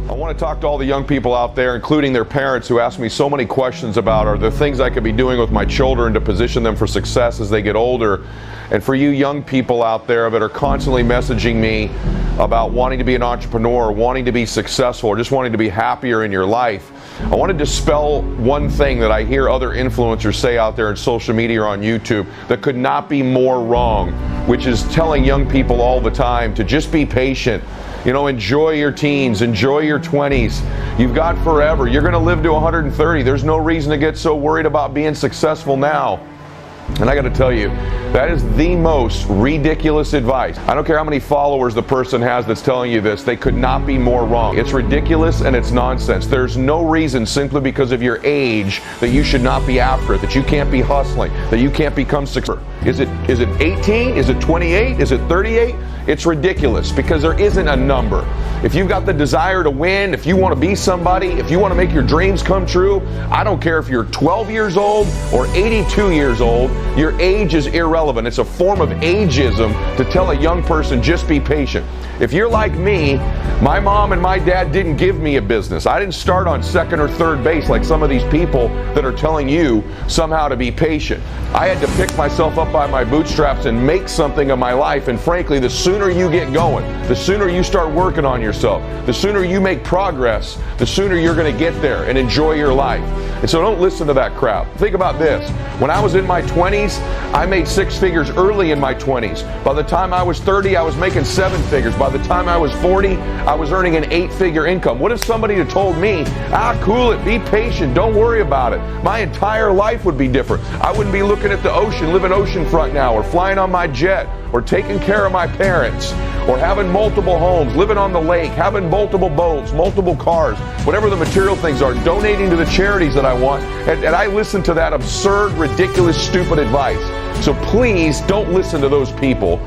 I want to talk to all the young people out there, including their parents, who ask me so many questions about, are there things I could be doing with my children to position them for success as they get older? And for you young people out there that are constantly messaging me about wanting to be an entrepreneur, wanting to be successful, or just wanting to be happier in your life, I want to dispel one thing that I hear other influencers say out there in social media or on YouTube that could not be more wrong, which is telling young people all the time to just be patient. You know, enjoy your teens, enjoy your 20s. You've got forever. You're going to live to 130. There's no reason to get so worried about being successful now. And I got to tell you, that is the most ridiculous advice. I don't care how many followers the person has that's telling you this, they could not be more wrong. It's ridiculous and it's nonsense. There's no reason simply because of your age that you should not be after it, that you can't be hustling, that you can't become successful. Is it 18? Is it 28? Is it 38? It's ridiculous because there isn't a number. If you've got the desire to win, if you want to be somebody, if you want to make your dreams come true, I don't care if you're 12 years old or 82 years old, your age is irrelevant. It's a form of ageism to tell a young person, just be patient. If you're like me, my mom and my dad didn't give me a business. I didn't start on second or third base like some of these people that are telling you somehow to be patient. I had to pick myself up by my bootstraps and make something of my life. And frankly, the sooner you get going, the sooner you start working on yourself, the sooner you make progress, the sooner you're going to get there and enjoy your life. And so don't listen to that crap. Think about this. When I was in my 20s, I made 6 figures early in my 20s. By the time I was 30, I was making 7 figures. By the time I was 40, I was earning an 8-figure income. What if somebody had told me, cool it, be patient, don't worry about it? My entire life would be different. I wouldn't be looking at the ocean, living oceanfront now, or flying on my jet, or taking care of my parents, or having multiple homes, living on the lake, having multiple boats, multiple cars, whatever the material things are, donating to the charities that I want. And I listen to that absurd, ridiculous, stupid advice. So please don't listen to those people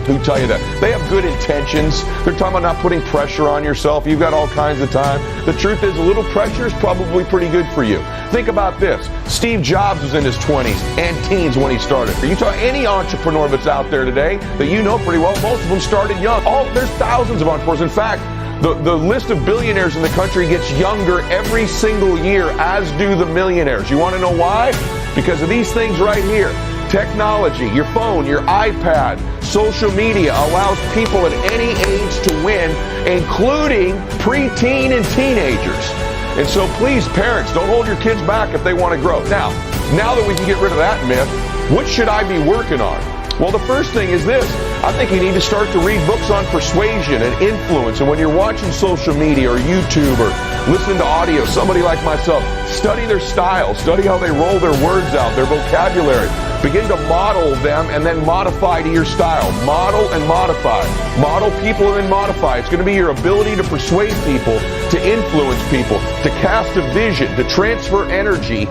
who tell you that. They have good intentions. They're talking about not putting pressure on yourself. You've got all kinds of time. The truth is, a little pressure is probably pretty good for you. Think about this. Steve Jobs was in his 20s and teens when he started. You talk any entrepreneur that's out there today that you know pretty well, most of them started young. There's thousands of entrepreneurs. In fact, the list of billionaires in the country gets younger every single year, as do the millionaires. You want to know why? Because of these things right here. Technology, your phone, your iPad, social media allows people at any age to win, including preteen and teenagers. And so please, parents, don't hold your kids back if they want to grow. Now that we can get rid of that myth, what should I be working on? Well, the first thing is this. I think you need to start to read books on persuasion and influence. And when you're watching social media or YouTube or listening to audio, somebody like myself, study their style, study how they roll their words out, their vocabulary. Begin to model them and then modify to your style. Model and modify. Model people and then modify. It's going to be your ability to persuade people, to influence people, to cast a vision, to transfer energy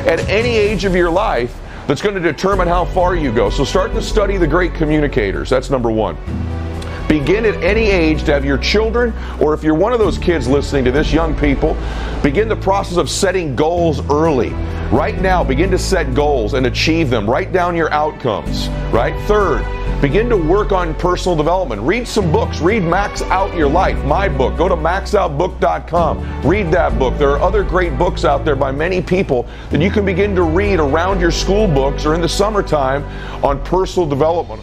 at any age of your life that's going to determine how far you go. So start to study the great communicators. That's number one. Begin at any age to have your children, or if you're one of those kids listening to this, young people, begin the process of setting goals early. Right now, begin to set goals and achieve them. Write down your outcomes, right? Third, begin to work on personal development. Read some books. Read Max Out Your Life, my book. Go to maxoutbook.com. Read that book. There are other great books out there by many people that you can begin to read around your school books or in the summertime on personal development.